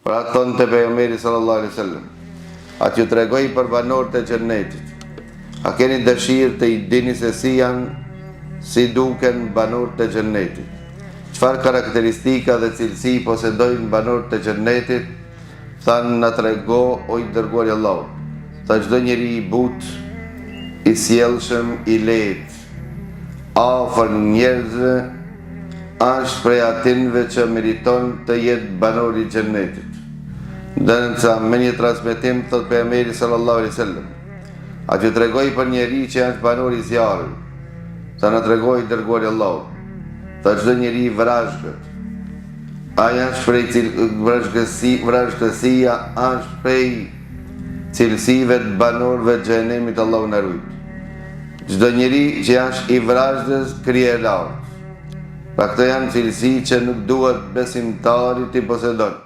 Pra thonë të pejgamberi sallallahu alaihi wasallam, atë ju tregoj për banorët e xhennetit. A keni dëshirë të i dini se si janë, si duken banorët e xhennetit? Çfarë karakteristika dhe cilësi posedojnë banorët e xhennetit? Thanë, na trego o i dërguari i Allahut. Tha, çdo njeri i butë, i sjellshëm, i lehtë, afër njerëzve, është prej atinve që meriton të jetë banor i xhennetit. Ndërsa me një transmetim thot pejgamberi sallallahu alaihi wasallam, atë ju tregoj për njeri që është banor i zjarrit. Sa na tregoi i dërguari i Allahut. Tha, çdo njeri i vrazhgët, aja është prej vrazhgësia është prej cilësive të banorëve të xhenemit, Allahu na ruaj. Çdo njeri që është i vrazhdës krije lartë. Pra këto janë cilësi që nuk duhet besimtari t'i posedon.